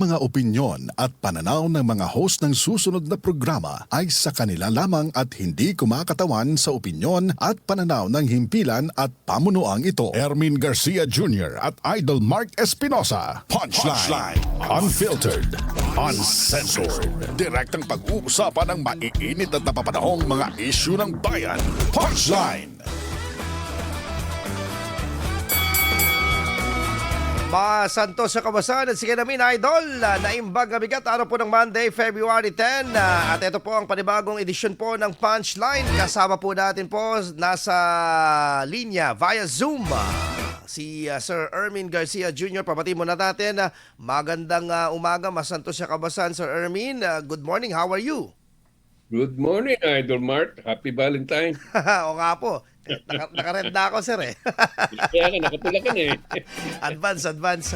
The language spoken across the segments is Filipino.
Mga opinyon at pananaw ng mga host ng susunod na programa ay sa kanila lamang at hindi kumakatawan sa opinyon at pananaw ng himpilan at pamunuang ito. Ermin Garcia Jr. at Idol Mark Espinosa. Punchline. Unfiltered. Uncensored. Direktang pag-uusapan ng maiinit at napapanahong mga isyu ng bayan. Punchline. Mga Santos sa kabasan at sige namin idol, naimbag na bigat araw po ng Monday, February 10 at ito po ang panibagong edisyon po ng Punchline. Kasama po natin po nasa linya via Zoom si Sir Ermin Garcia Jr. Pabati muna natin, magandang umaga Mga Santos sa kabasan. Sir Ermin, good morning, how are you? Good morning, Idol Mark. Happy Valentine. O nga po, nakarenda ako sir eh. Kaya ka, nakatula ka na eh. Advance.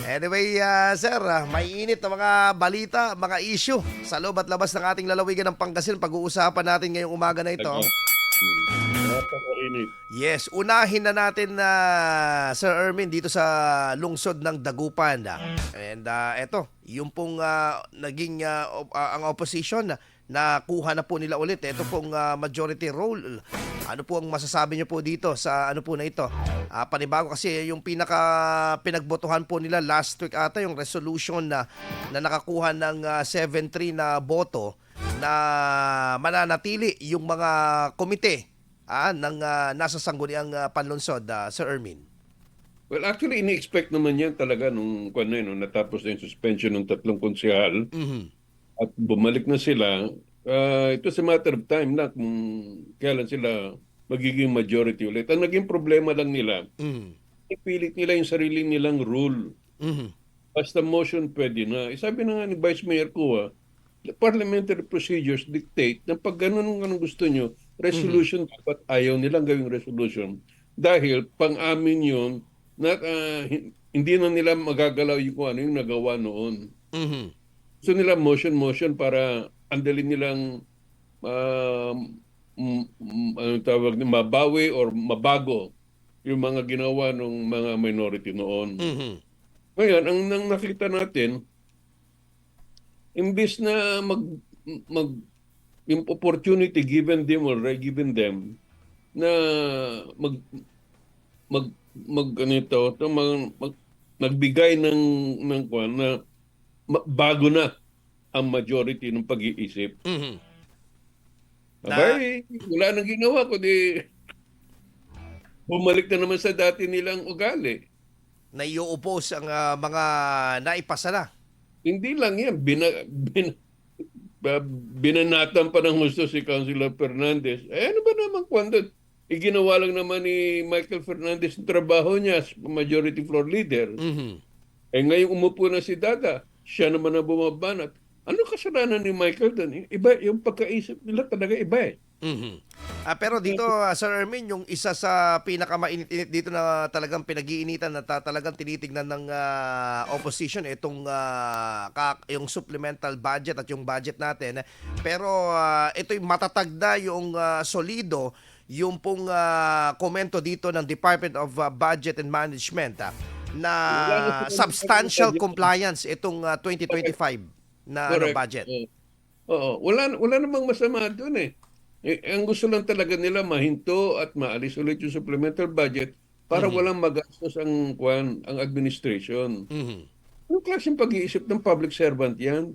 Anyway, sir, may init na mga balita, mga issue sa loob at labas ng ating lalawigan ng Pangasinan. Pag-uusapan natin ngayong umaga na ito. Napaka-init. Yes, unahin na natin na Sir Ermin dito sa lungsod ng Dagupan. And eto, yung pong naging ang opposition na kuha na po nila ulit. Ito pong majority role. Ano po ang masasabi niyo po dito sa ano po na ito? Panibago kasi yung pinagbotohan po nila last week ata yung resolution na nakakuha ng 7-3 na boto na mananatili yung mga komite ng nasa sangguniang panlungsod, Sir Ermin. Well, actually, ini-expect naman yan talaga nung natapos na yung suspension ng 3 konsehal at bumalik na sila. Ito sa matter of time na kung kailan sila magiging majority ulit. Ang naging problema lang nila, ipilit nila yung sarili nilang rule. Basta motion pwede na. Sabi na nga ni Vice Mayor Kua, the parliamentary procedures dictate na pag ganun ang gusto nyo, resolution dapat ayaw nilang gawing resolution. Dahil pang-amin yun na hindi na nila magagalaw yung kung ano yung nagawa noon. Gusto nila motion para andalin nilang mabawi or mabago yung mga ginawa ng mga minority noon. Ngayon, ang nakita natin, imbis na yung opportunity given them na magbigay ng na bago na ang majority ng pag-iisip. Abay, wala nang ginawa kundi bumalik na naman sa dati nilang ugali. Na i-oppose ang mga naipasa na. Hindi lang yan. Binanatan pa ng gusto si Councilor Fernandez. Ano ba naman kwando? Iginawa lang naman ni Michael Fernandez ang trabaho niya as majority floor leader. Ngayong umupo na si Dada, siya naman ang bumabanat. Ano kasalanan ni Michael doon? Iba, yung pagkaisip nila talaga iba eh. Pero dito, Sir Ermin, yung isa sa pinakamainit-init dito na talagang pinag-iinitan na talagang tinitignan ng opposition, itong yung supplemental budget at yung budget natin. Pero ito'y matatag na yung solido, yung pong komento dito ng Department of Budget and Management na substantial compliance itong 2025 na budget. Oo. Wala namang masama doon eh. Ang gusto lang talaga nila mahinto at maalis ulit yung supplemental budget para walang magastos ang administration. Anong klaseng pag-iisip ng public servant yan?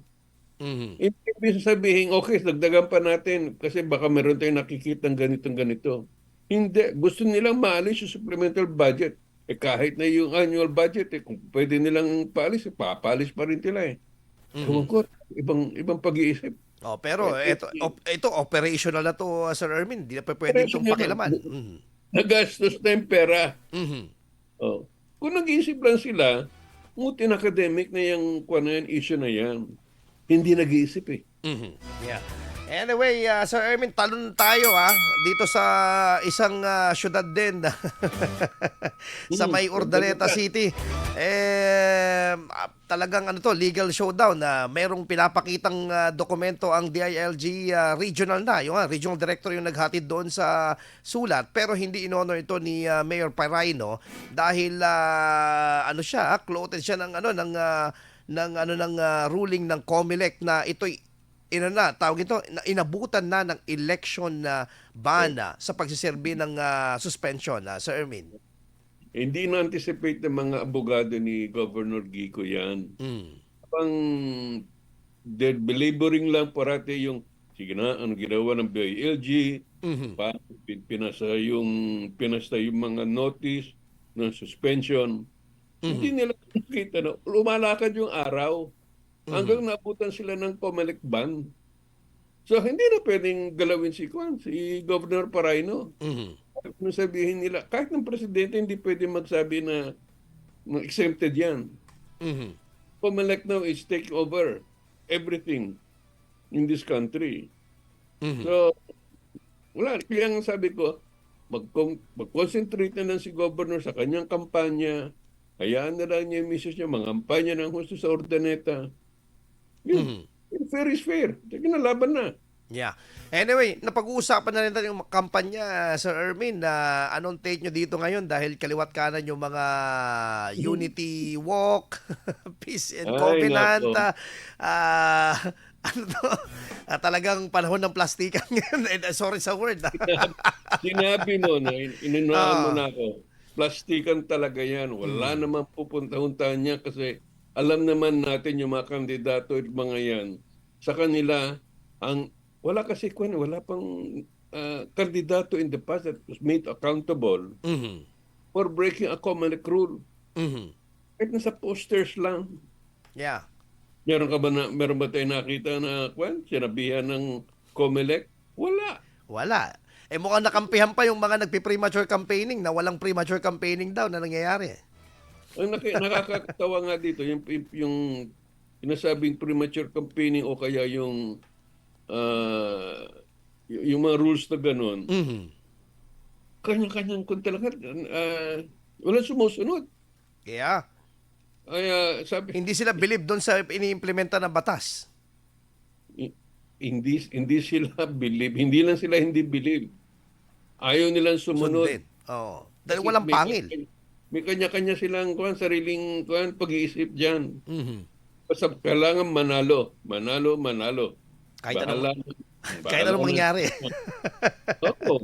Ibig sabihin, okay, dagdagan pa natin kasi baka meron tayong nakikita ng ganito. Hindi. Gusto nilang maalis yung supplemental budget. Kahit na yung annual budget, kung pwede nilang paalis, papalis pa rin sila eh. Ibang pag-iisip. Pero ito operational na to, Sir Ermin. Hindi na pwede itong pakilaman. Nagastos na yung pera. Kung nag-iisip lang sila, mutin academic na yung issue na yan. Hindi nag-iisip eh. Yeah. Anyway, Sir Ermin, talon tayo dito sa isang syudad din sa may Urdaneta City. Talagang legal showdown na merong pinapakitang dokumento ang DILG regional na. Yung regional director yung naghatid doon sa sulat pero hindi in-honor ito ni Mayor Paraino dahil clothed siya ng ruling ng COMELEC na ito'y tawag ito, inabutan na ng election na ban sa pagsiserbi ng suspension, Sir Ermin. Hindi na-anticipate ng mga abogado ni Governor Gico yan. Mm. Pang belaboring lang parati yung, sige na, ano ginawa ng BILG, Mhm. pinasta yung mga notice ng suspension. Hindi nila nakita na lumalakad yung araw hanggang naabutan sila ng COMELEC ban. So hindi na pwedeng galawin si Governor Paraino. Mhm. Ano sabihin nila, kahit ng presidente hindi pwede magsabi na exempted yan. Mhm. COMELEC now is take over everything in this country. Mhm. So, wala. Kaya nga sabi ko, mag-concentrate na lang si Governor sa kanyang kampanya. Hayaan na lang niya yung misis niya, mangampanya ng husto sa Ordaneta. Yun. Fair is fair. Sige na, laban na. Yeah. Anyway, napag-uusapan na rin natin yung kampanya, Sir Ermin, na anong take nyo dito ngayon dahil kaliwat kanan yung mga Unity Walk, Peace and Ay, Covenant, nako. ano to? Talagang panahon ng plastikan ngayon. Sorry sa word. Sinabi mo na, inunahan mo na ako. Plastikan talaga yan. Wala naman pupunta-huntahan niya kasi alam naman natin yung mga kandidato at mga yan. Sa kanila, wala pang kandidato in the past that was made accountable Mhm. for breaking a COMELEC rule. Mhm. Kahit nasa posters lang. Yeah. Meron ba tayo nakita na sinabihan ng COMELEC? Wala. Wala. Mukhang nakampihan pa yung mga nagpi-premature campaigning na walang premature campaigning daw na nangyayari. Ang nakakatawa nga dito, yung sinasabing premature campaigning o kaya yung mga rules na ganun, Mhm. kanya-kanyang kung talaga, walang sumusunod. Yeah. Kaya sabi, Hindi sila believe doon sa iniimplementa ng batas. hindi sila believe, hindi lang sila hindi believe. Ayaw nilang sumunod. Sundin. Oo. Dahil Kasi walang pangil. May kanya-kanya silang sariling pag-iisip dyan. Mhm. Basta kailangan manalo. Manalo. Kahit Bahala anong, na. kahit anong mangyari. Oo.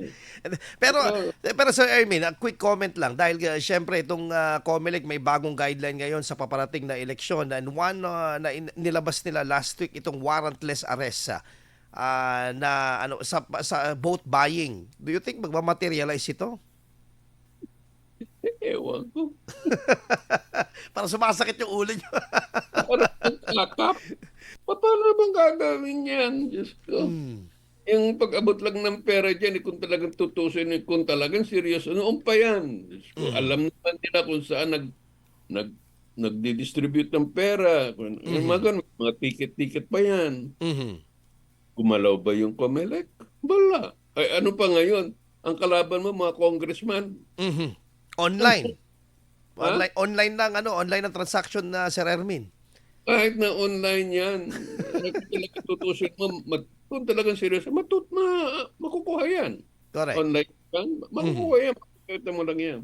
pero Sir Ermin, a quick comment lang dahil syempre itong COMELEC may bagong guideline ngayon sa paparating na eleksyon and one na nilabas nila last week itong warrantless arrest na sa vote buying. Do you think magmamaterialize ito? Ewan ko. Parang sumasakit yung ulo nyo. Parang kakap. Paano bang gagawin yan? Diyos ko. Yung pag-abot lang ng pera dyan, kung talagang tutusin, kung talagang seryoso, noon pa yan. Diyos ko, alam naman nila kung saan nagdi-distribute ng pera. Yung mga ticket-ticket pa yan. Mhm. Gumalaw ba yung COMELEC? Wala. Ay, ano pa ngayon? Ang kalaban mo, mga congressman. Mhm. Online. Ha? Online ng transaction na Sir Ermin. Kahit na online yan, kung talagang tutusin mo, kung talagang seryoso, makukuha yan. Correct. Online yan, makukuha yan. Makikita mo lang yan.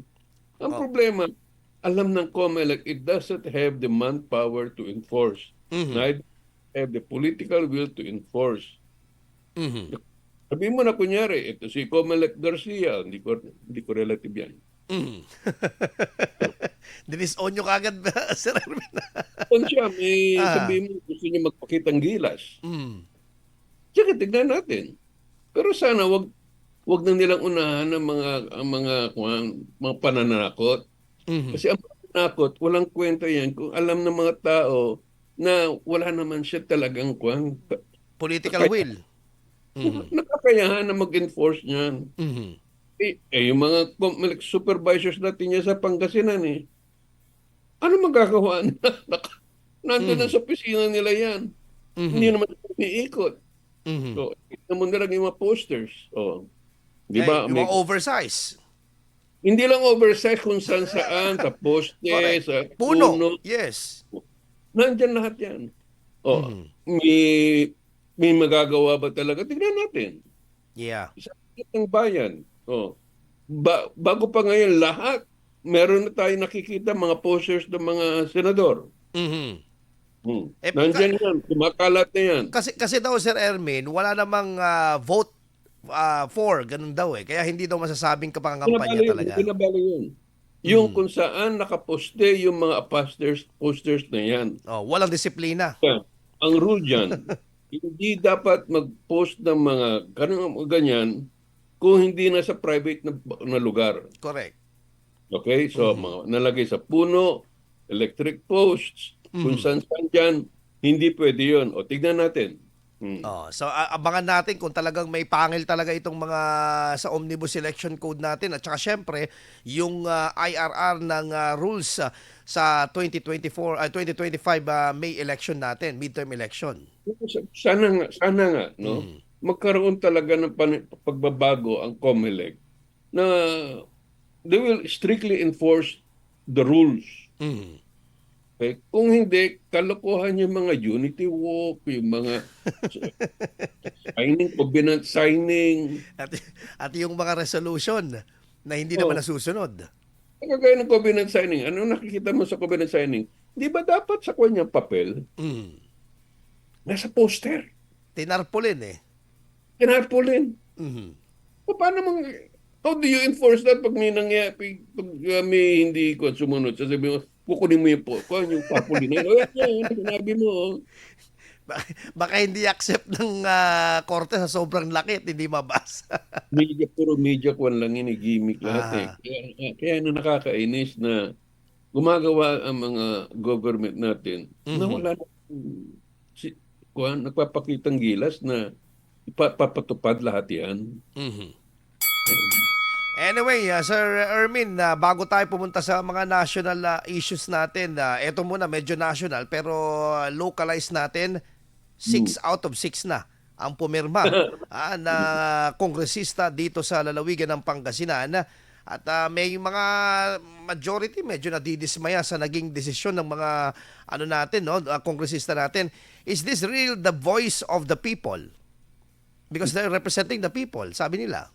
Ang problema, alam ng COMELEC, it doesn't have the manpower to enforce. Neither have the political will to enforce. Mhm. Sabihin mo na kunyari, ito si COMELEC Garcia, hindi ko relative yan. Mhm. Dinis-on nyo kagad, Sir Ermin. Kung siya, may sabihin mo, gusto niya magpakitang gilas. Mhm. Sige, tignan natin. Pero sana wag na nilang unahan ng mga pananakot. Mhm. Kasi ang pananakot, walang kwenta yan kung alam ng mga tao na wala naman siya talagang Political will. nakakayahan na mag-enforce niyan. Mhm. Yung mga supervisors natin niya sa Pangasinan ano magagawa na? Nandun na sa opisina nila yan. Hindi naman iniikot. Mhm. So, ito mo na lang yung mga posters. Di ba? Yung mga oversize. Hindi lang oversize kung saan, sa poste, Correct. sa Puno. puno. Yes. Nandyan lahat yan. May magagawa ba talaga? Tignan natin. Yeah. Sa ng bayan. Bago pa ngayon lahat, meron na tayo nakikita mga posters ng mga senador. Mhm. Eh, Nandyan yan, kumakalat na yan. kasi daw Sir Ermin, wala namang vote for, ganun daw eh. Kaya hindi daw masasabing kapangangampanya talaga. Pinabali yun. Yung kung saan nakaposte yung mga posters na yan. Oh, walang disiplina. Yeah. Ang rule dyan, hindi dapat mag-post ng mga ganyan kung hindi na sa private na lugar. Correct. Okay? So, mga nalagay sa puno, electric posts, kung saan-saan dyan, hindi pwede yun. O, tignan natin. Oh, so abangan natin kung talagang may pangil talaga itong mga sa Omnibus Election Code natin at saka syempre yung IRR ng rules sa 2025 May election natin, midterm election. Sana nga, no? Magkaroon talaga ng pagbabago ang COMELEC na they will strictly enforce the rules. Okay? Kung hindi, kalokohan yung mga unity walk, yung mga signing, covenant signing. At yung mga resolution na hindi naman nasusunod. Kagaya ng covenant signing, ano nakikita mo sa covenant signing? Di ba dapat sa kanyang papel, nasa poster, Tinarpolin eh. kinarpolin? Mhm. Paano mo, how do you enforce that pag may nangyayari, pag may hindi ko sumunod? Sasabihin mo, kukunin mo yung tarpaulin na yun. Yan, sinabi mo. Baka hindi accept ng korte sa sobrang laki at hindi mabasa. Puro media kwan lang yun, gimmick lahat eh. Kaya na nakakainis na gumagawa ang mga government natin na wala na nagpapakitang gilas na ipapatupad lahat yan. Anyway, Sir Ermin, bago tayo pumunta sa mga national issues natin, eto muna medyo national pero localized natin, 6 out of 6 na ang pumirma na kongresista dito sa lalawigan ng Pangasinan. At may mga majority medyo nadidismaya sa naging desisyon ng mga natin, no, kongresista natin. Is this real the voice of the people? Because they're representing the people, sabi nila.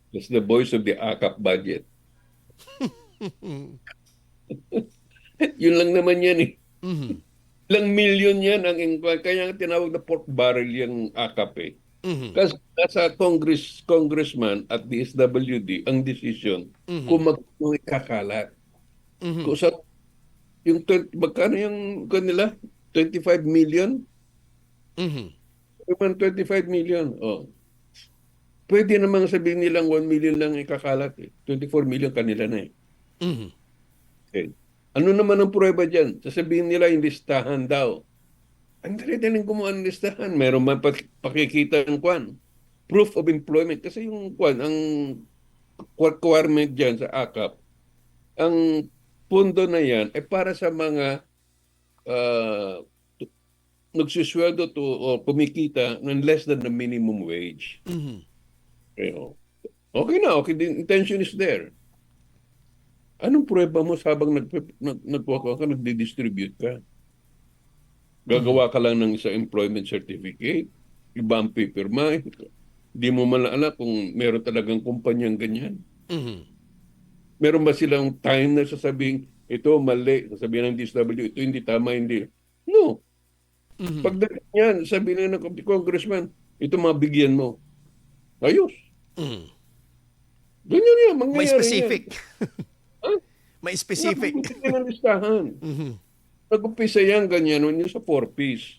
It's the voice of the AKAP budget. Yun lang naman yan eh. Ilang milyon yan ang kaya tinawag na pork barrel yung AKAP eh. Kasi nasa congressman at DSWD ang decision kung magkano ikakalat. Kung sa yung magkano yung kanila? 25 million? 25 million. Oh. Pwede namang sabihin nilang 1 million lang ikakalat. 24 million kanila na eh. Okay. Ano naman ang prueba dyan? Sasabihin nila yung listahan daw. Ang dali-daling kumuha ng listahan. Meron man pakikita ng kwan. Proof of employment. Kasi yung kwan, ang requirement dyan sa AKAP, ang pundo na yan ay para sa mga nagsusweldo o kumikita ng less than the minimum wage. Okay na, okay, the intention is there. Anong prueba mo habang nagkuha ka, nagdi-distribute ka? Gagawa ka lang ng isang employment certificate, iba ang pipirma, di mo man alam kung meron talagang kumpanyang ganyan. Meron ba silang time na sasabihin, ito mali, sasabihin ng DSW, ito hindi tama, hindi. No. Pagdating yan, sabihin ng congressman, ito mabigyan mo. Ayos. Ganyan yan, mangyayari. May specific. Yan. May specific. Yan ang listahan. Nag-upisa yan, ganyan, yun sa 4-piece.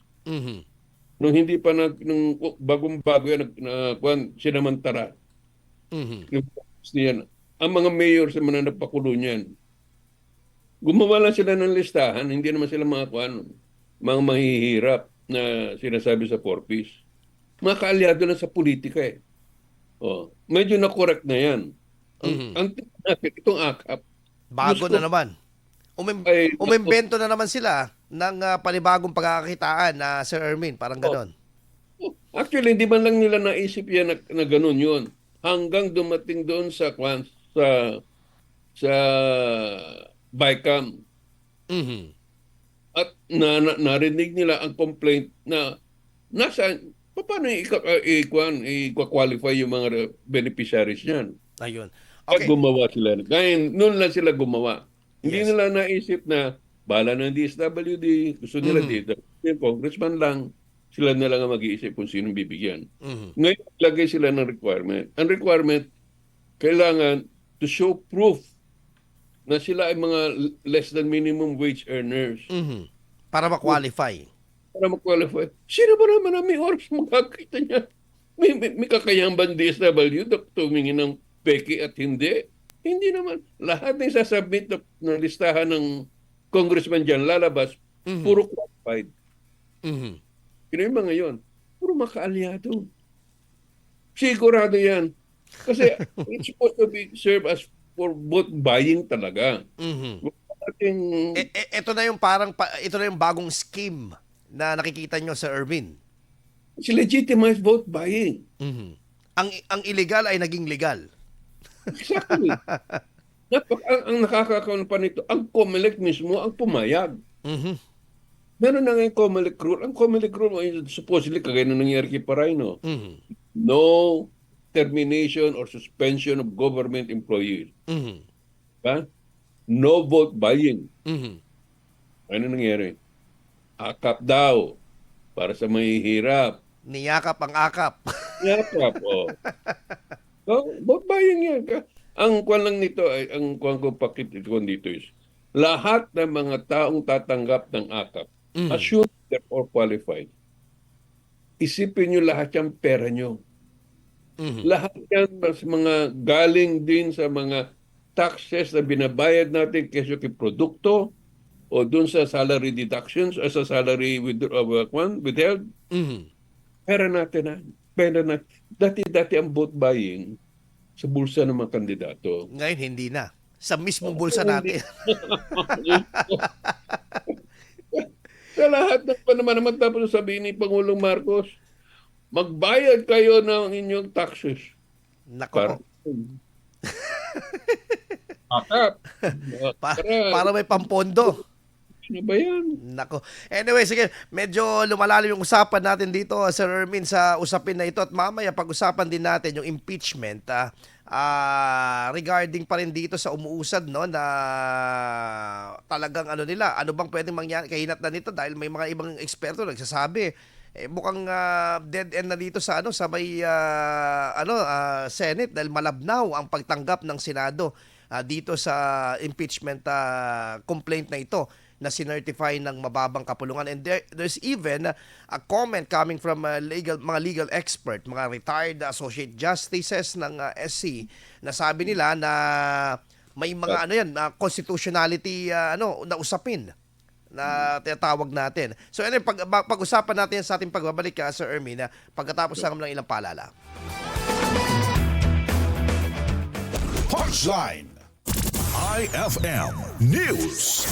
Nung hindi pa nung bagong-bago yan, sinamantara. Yung 4-piece yan. Ang mga mayor sa mga napakulo niyan, gumawa lang sila ng listahan, hindi naman sila mga mahihirap na sinasabi sa 4-piece. Mga kaalyado lang sa politika eh. Oh, medyo na-correct na yan. Itong AKAP, Bago na naman. Umimbento na naman sila ng panibagong pagkakakitaan na Sir Ermin, parang ganon. Actually, hindi man lang nila naisip yan na ganun yun. Hanggang dumating doon sa BICAM. At narinig nila ang complaint na paano i-qualify yung mga beneficiaries niyan? Ayun. Okay. At gumawa sila. Kaya noon lang sila gumawa. Hindi nila naisip na Bahala ng DSWD, gusto nila dito. Yung congressman lang, sila na lang ang mag-iisip kung sinong bibigyan. Ngayon, lagay sila ng requirement. Ang requirement, kailangan to show proof na sila ay mga less than minimum wage earners. Para ma-qualify. Para mag-qualify. Sino ba naman ang may oras makakita niya? May kakayang ba DSW na tumingin ng peke at hindi? Hindi naman. Lahat ng sasubmit na listahan ng congressman dyan lalabas, puro qualified. Sino yung mga yun? Puro makaalyado. Sigurado yan. Kasi it's supposed to be serve as for vote buying talaga. Ito na yung ito na yung bagong scheme na nakikita nyo sa Erwin. It's legitimized vote buying. Ang illegal ay naging legal. Exactly. Ang nakakakaon pa nito, ang COMELEC mismo ang pumayag. Meron na ngayon COMELEC rule. Ang COMELEC rule ay supposedly kagaya na nangyari kay Parayno. No termination or suspension of government employees. Ba? No vote buying. Ano nangyari? Akap daw para sa mahihirap. Niyakap ang akap. Yakap, oh. So, vote buying yan. Ang kwan lang nito, ay, ang kwan ko pakit ito dito is, lahat ng mga taong tatanggap ng akap, assume they're all qualified. Isipin nyo lahat yung pera nyo. Lahat yan mas mga galing din sa mga taxes na binabayad natin kesyo kay produkto o dun sa salary deductions o sa salary withheld. Pera natin na. Pera na. Dati ang vote buying sa bulsa ng mga kandidato. Ngayon, hindi na. Sa mismong bulsa natin. Sa lahat ng naman tapos sabihin ni Pangulong Marcos, magbayad kayo ng inyong taxes. Nako. Akap. Para may pampondo. Ano ba yan? Nako. Anyway, sige, medyo lumalalim yung usapan natin dito, Sir Ermin, sa usapin na ito. At mamaya pag-usapan din natin yung impeachment regarding pa rin dito sa umuusad, no, na talagang ano nila, ano bang pwedeng mangyari, kahinat na nito dahil may mga ibang eksperto nagsasabi, mukhang dead end na dito sa sa may Senate dahil malabnaw ang pagtanggap ng Senado dito sa impeachment complaint na ito na sinertify ng mababang kapulungan. And there's even a comment coming from mga legal expert, mga retired associate justices ng SC, na sabi nila na may mga constitutionality na usapin na tinatawag natin. So anyway, pag-usapan natin sa ating pagbabalik, Sir Ermin, pagkatapos ng ilang paalala. Punchline IFM News.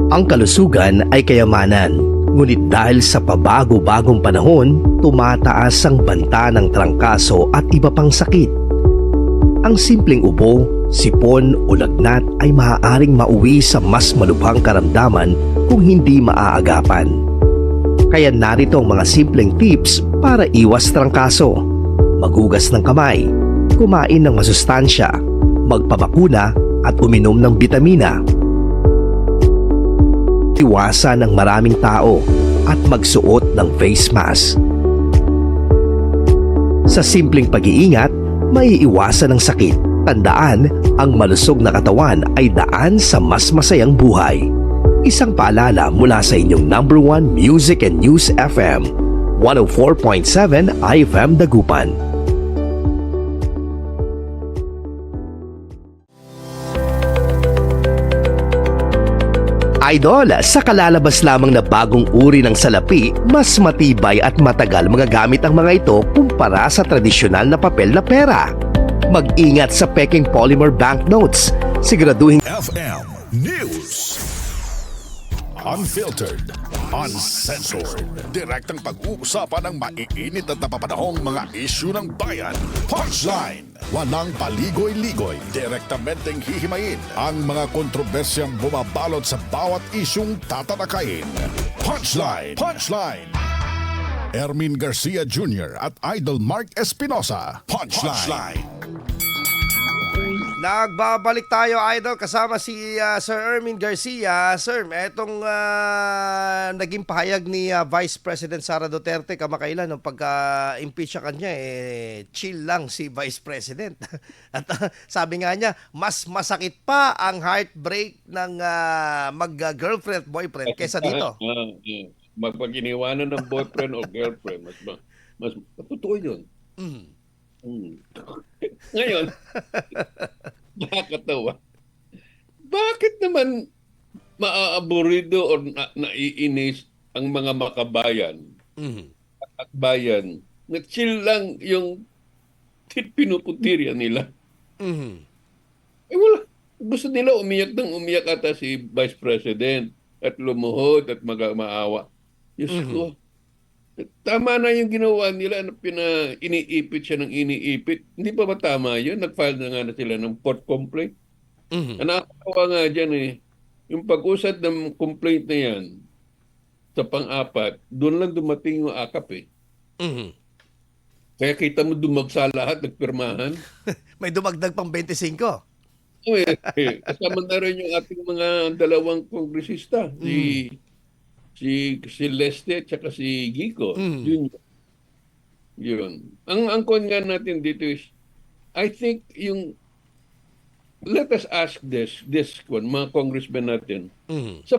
Ang kalusugan ay kayamanan, ngunit dahil sa pabago-bagong panahon, tumataas ang banta ng trangkaso at iba pang sakit. Ang simpleng ubo, sipon o lagnat ay maaaring mauwi sa mas malubhang karamdaman kung hindi maaagapan. Kaya narito ang mga simpleng tips para iwas trangkaso. Maghugas ng kamay, kumain ng masustansya, magpabakuna at uminom ng bitamina. Iwasan ng maraming tao at magsuot ng face mask. Sa simpleng pag-iingat, maiiwasan ang sakit. Tandaan, ang malusog na katawan ay daan sa mas masayang buhay. Isang paalala mula sa inyong #1 Music and News FM, 104.7 IFM Dagupan. Idol, sa kalalabas lamang na bagong uri ng salapi, mas matibay at matagal magagamit ang mga ito kumpara sa tradisyonal na papel na pera. Mag-ingat sa peking polymer banknotes. Siguraduhin FM News. Unfiltered, uncensored, direktang pag-uusapan ng maiinit at napapanahong mga isyu ng bayan. Punchline! Walang paligoy-ligoy, direktamenteng hihimayin ang mga kontrobersyang bumabalot sa bawat isyung tatalakayin. Punchline! Punchline! Ermin Garcia Jr. at Idol Mark Espinosa. Punchline! Nagbabalik tayo, Idol, kasama si Sir Ermin Garcia. Sir, etong naging pahayag ni Vice President Sara Duterte kamakailan nung pagka-impeach sa kanya, chill lang si Vice President. At sabi nga niya, mas masakit pa ang heartbreak ng mag-girlfriend, boyfriend kesa dito. Pag iniwanan ng boyfriend o girlfriend, mas totoo yun. Mm. Ngayon, nakakatawa. Bakit naman maaaburido o naiinis ang mga makabayan Mm. at bayan na chill lang yung pinuputirya nila? Mm. Wala. Gusto nila umiyak ng umiyak ata si Vice President at lumuhod at maawa. Diyos ko. Tama na yung ginawa nila na iniipit siya ng iniipit. Hindi pa ba tama yun? Nag-file na nga na sila ng port complaint. Mm. Ang nakakatawa nga dyan yung pag-usad ng complaint na yan sa pang-apat, doon lang dumating yung akap Mm. Kaya kita mo dumagsa lahat, nagpirmahan. May dumagdag pang 25. Kasama na rin yung ating mga dalawang kongresista, si Leste at saka si Gico. Yun. Ang kon nga natin dito is, I think let us ask this mga congressmen natin, Mm. sa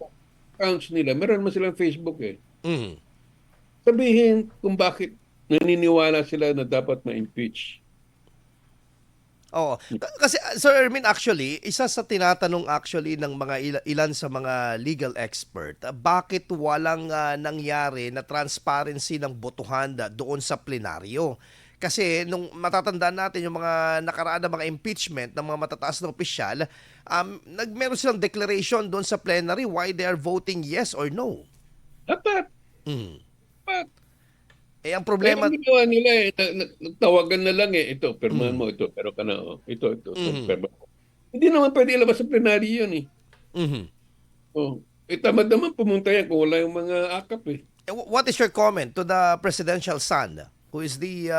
accounts nila, meron man silang Facebook Mm. Sabihin kung bakit naniniwala sila na dapat ma-impeach. Oo. Kasi Sir Ermin, actually, isa sa tinatanong actually ng mga ilan sa mga legal expert, bakit walang nangyari na transparency ng botohan doon sa plenaryo? Kasi nung matatandaan natin yung mga nakaraan na mga impeachment ng mga matataas na opisyal, meron silang declaration doon sa plenary why they are voting yes or no. Dapat. Mm. Dapat. Ang problema... Pero ang ginawa nila nagtawagan na lang ito, permahan mo ito, pero ka na, ito, permahan mo. Hindi naman pwede ilabas sa plenary yun Mm-hmm. Tamad naman pumunta yan kung wala yung mga akap What is your comment to the presidential son, who is the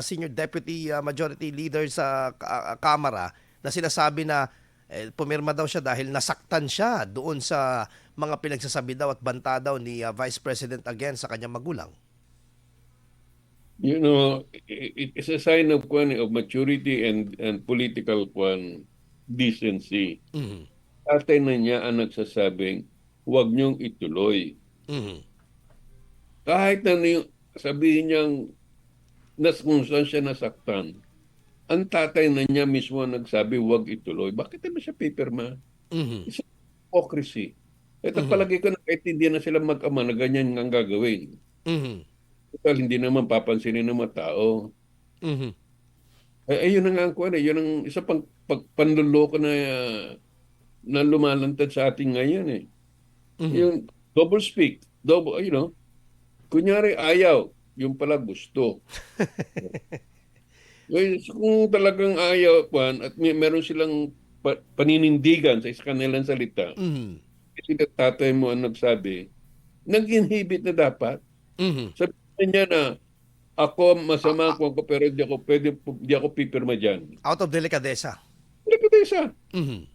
senior deputy majority leader sa Kamara, na sinasabi na pumirma daw siya dahil nasaktan siya doon sa mga pinagsasabi daw at banta daw ni Vice President again sa kanyang magulang? You know, it is a sign of maturity and political decency. Mm-hmm. Tatay na niya ang nagsasabing, huwag niyong ituloy. Mm-hmm. Kahit na sabihin niyang kung saan siya nasaktan, ang tatay na niya mismo ang nagsabi, huwag ituloy. Bakit naman siya pipirma? Mm-hmm. It's hypocrisy. Ito palagi ko na kahit hindi na sila mag-ama na ganyan ang gagawin. Mm-hmm. Total, hindi naman papansinin ng mga tao. Mm-hmm. Ayun na nga ang yun ang isa pang panluloko na lumalantad sa ating ngayon Mm-hmm. Yung double speak, kunyari ayaw, yung pala gusto. Kung talagang ayaw at meron silang paninindigan sa kanilang salita, kasi tatay mo ang nagsabi, nag-inhibit na dapat. Sabi niya na, ako masama ko pero hindi ako pipirma dyan. Out of delicadeza. Delicadeza. Mm-hmm.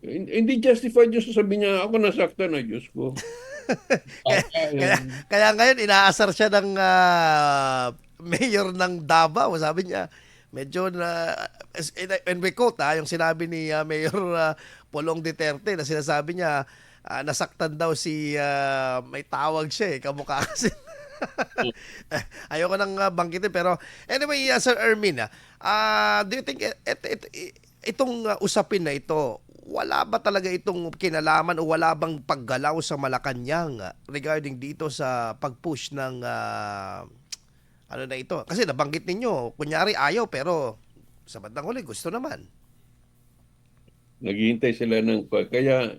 Hindi justified yung sasabi niya, ako nasaktan na, Diyos ko. Kaya ngayon, inaasar siya ng mayor ng Davao. Sabi niya, medyo na, and we quote yung sinabi ni Mayor Polong Duterte na sinasabi niya, nasaktan daw may tawag siya kamukha kasi. Ayoko nang banggitin pero anyway, Sir Ermin, do you think itong usapin na ito, wala ba talaga itong kinalaman o wala bang paggalaw sa Malacanang regarding dito sa pag-push ng ano na ito? Kasi nabanggit ninyo, kunyari ayaw pero sa bandang huli gusto naman. Naghihintay sila ng kaya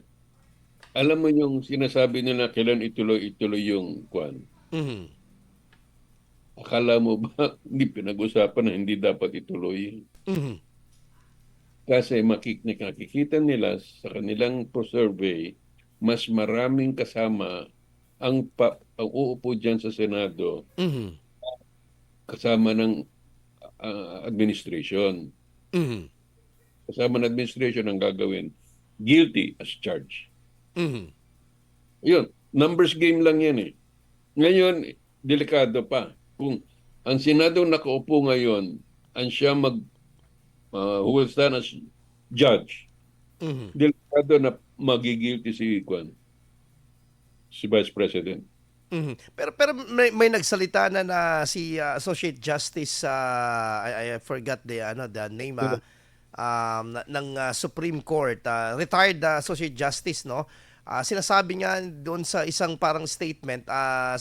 alam mo yung sinasabi nila kailan ituloy yung kwan. Mm-hmm. Akala mo ba hindi pinag-usapan na hindi dapat ituloy? Mm-hmm. Kasi nakikita nila sa kanilang survey, mas maraming kasama ang uupo dyan sa Senado kasama ng administration. Mm-hmm. kasama ng administration ang gagawin. Guilty as charged. Mhm. Yun, numbers game lang yan eh. Ngayon, delikado pa. Kung ang Senado nakaupo ngayon, ang siya who will stand as judge, Mhm. delikado na magigilty si Vice President. Mhm. Pero may nagsalita na si Associate Justice I forgot the name ng Supreme Court, retired Associate Justice, no. Sinasabi nga doon sa isang parang statement,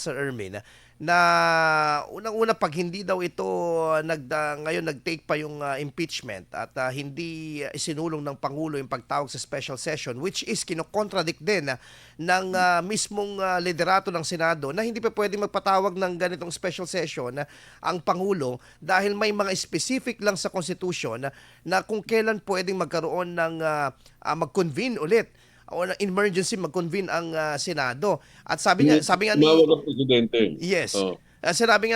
Sir Ermin, na unang-una pag hindi daw ito ngayon nag-take pa yung impeachment at hindi isinulong ng Pangulo yung pagtawag sa special session, which is kino-contradict din ng mismong liderato ng Senado na hindi pa pwedeng magpatawag ng ganitong special session ang Pangulo dahil may mga specific lang sa Constitution na kung kailan pwedeng magkaroon ng mag-convene ulit o ng emergency mag-convene ang Senado. At sabi nga ni Tumawag ang Presidente. Yes. Oh. Sinabi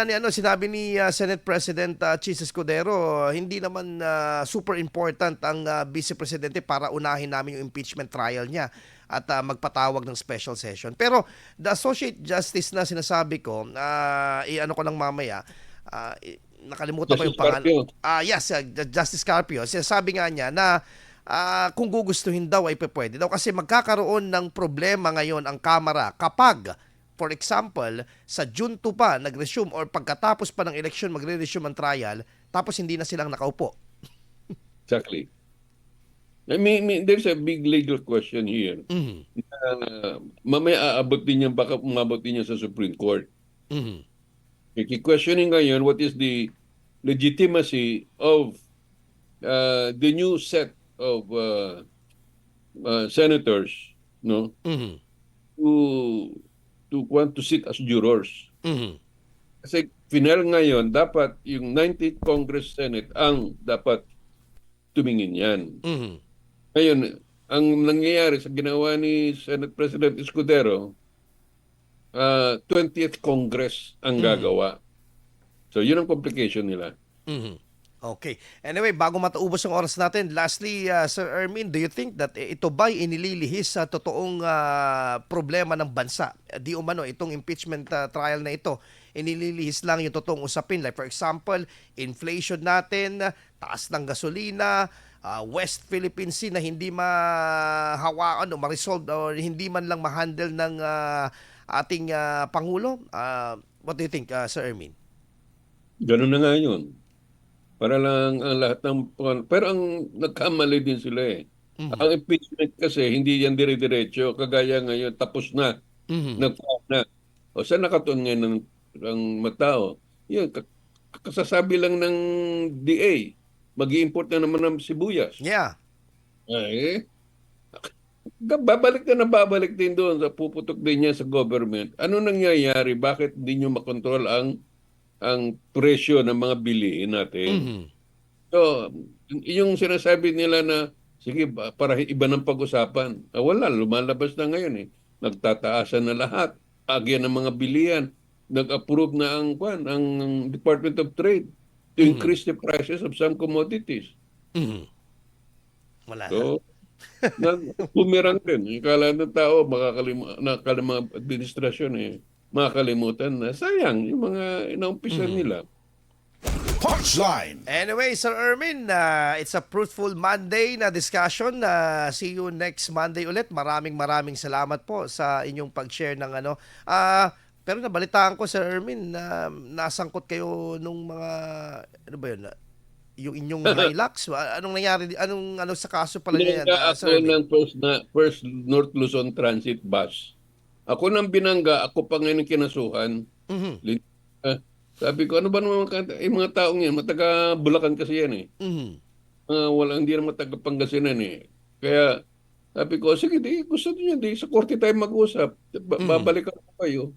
ni Senate President Chis Escudero, hindi naman super important ang Vice Presidente para unahin namin yung impeachment trial niya at magpatawag ng special session. Pero the Associate Justice na sinasabi ko, i-ano ko lang mamaya, nakalimutan ko yung pangalan. Yes, Justice Carpio. Sinasabi nga niya na kung gugustuhin daw ay pwede daw kasi magkakaroon ng problema ngayon ang Kamara kapag, for example, sa June 2 pa nag-resume or pagkatapos pa ng election magre-resume ang trial tapos hindi na silang nakaupo. Exactly. I mean, there's a big legal question here. Mhm. Mamaya aabot din yan, baka umabot din yan sa Supreme Court. Mhm. Questioning ngayon what is the legitimacy of the new set of senators, no, Mhm. to want to sit as jurors. Mhm. Kasi final ngayon, dapat yung 19th Congress Senate ang dapat tumingin yan. Mhm. Ngayon, ang nangyayari sa ginawa ni Senate President Escudero, 20th Congress ang gagawa. So, yun ang complication nila. Mhm. Okay. Anyway, bago mataubos ang oras natin, lastly, Sir Ermin, do you think that ito ba'y inililihis sa totoong problema ng bansa? Di umano, itong impeachment trial na ito, inililihis lang yung totoong usapin. Like for example, inflation natin, taas ng gasolina, West Philippine Sea na hindi mahawaan o ma-resolve o hindi man lang ma-handle ng ating Pangulo. What do you think, Sir Ermin? Ganun na nga yun. Para lang ang lahat ng... Pero ang nagkamali din sila eh. Ang impeachment kasi, hindi yan dire-diretso. Kagaya ngayon, tapos na. Nagpaan na. O saan nakatuon ngayon ng matao? Yun, kasasabi lang ng DA. Mag-i-import na naman ng sibuyas. Yeah. Ay, babalik din doon sa puputok din niya sa government. Ano nangyayari? Bakit hindi nyo makontrol ang presyo ng mga bilihin natin? Mhm. So, yung sinasabi nila na, sige, para iba ng pag-usapan. Wala, lumalabas na ngayon eh. Nagtataasan na lahat. Agya ng mga bilihan. Nag-approve na ang Department of Trade to increase the prices of some commodities. Mhm. Wala na. So, bumirang din. Ikala ng tao, mga administrasyon makakalimutan na. Sayang, yung mga inaumpisan nila. Punchline! Anyway, Sir Ermin, it's a fruitful Monday na discussion. See you next Monday ulit. Maraming salamat po sa inyong pag-share ng ano. Pero nabalitaan ko, Sir Ermin, na nasangkot kayo nung mga, ano ba yun, yung inyong Hilux. Anong nangyari, ano sa kaso pala niya yan, Binangga Sir ako Ermin? ng first North Luzon Transit Bus. Ako nang binangga, ako pa ngayon kinasuhan. Mhm. Sabi ko, ano ba naman mga taong yan? Mataga Bulacan kasi yan eh. Mhm. Hindi naman taga Pangasinan eh. Kaya sabi ko, sige, gusto niyo, sa korte tayo mag-usap. Babalikan ko kayo.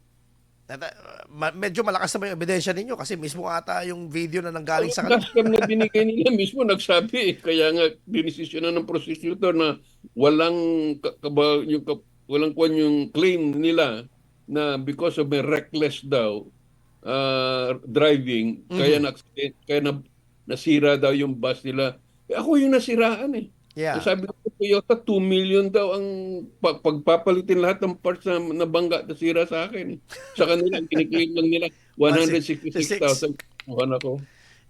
Medyo malakas naman yung ebidensya ninyo kasi mismo ata yung video na nanggaling sa kanila. Dashcam na binigay nila mismo nagsabi. Kaya nga, dinesisyonan ng prosecutor na walang yung claim nila na because of my reckless daw driving, kaya nasira daw yung bus nila. ako yung nasiraan eh. Yeah. Sabi ko, Toyota, 2 million daw ang pagpapalitin lahat ng parts na nabangga na sira sa akin. Sa kanila, kiniklaim lang nila 166,000. Bukan ako.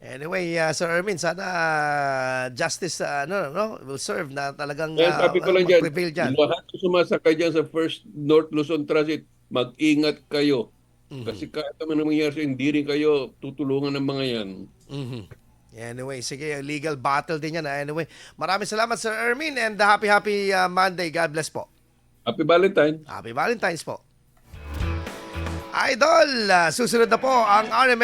Anyway, Sir Ermin, sana justice will serve na talagang Kaya sabi ko lang dyan, mag-prevail dyan. lahat ng sumasakay dyan sa First North Luzon Transit, mag-ingat kayo. Kasi kahit naman nangyayari sa hindi rin kayo tutulungan ng mga yan. Mhm. Anyway, sige, legal battle din yan. Anyway, maraming salamat Sir Ermin and happy Monday. God bless po. Happy Valentine! Happy Valentine's po. Idol, susunod na po ang RMN